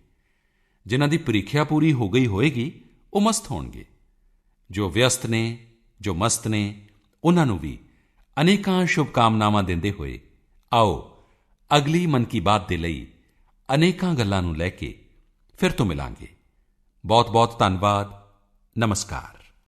ਜਿਨ੍ਹਾਂ ਦੀ ਪ੍ਰੀਖਿਆ ਪੂਰੀ ਹੋ ਗਈ ਹੋਏਗੀ ਉਹ ਮਸਤ ਹੋਣਗੇ। ਜੋ ਵਿਅਸਤ ਨੇ, ਜੋ ਮਸਤ ਨੇ, ਉਹਨਾਂ ਨੂੰ ਵੀ ਅਨੇਕਾਂ ਸ਼ੁਭਕਾਮਨਾਵਾਂ ਦਿੰਦੇ ਹੋਏ ਆਓ ਅਗਲੀ ਮਨ ਕੀ ਬਾਤ ਦੇ ਲਈ ਅਨੇਕਾਂ ਗੱਲਾਂ ਨੂੰ ਲੈ ਕੇ ਫਿਰ ਤੋਂ ਮਿਲਾਂਗੇ। ਬਹੁਤ ਬਹੁਤ ਧੰਨਵਾਦ। ਨਮਸਕਾਰ।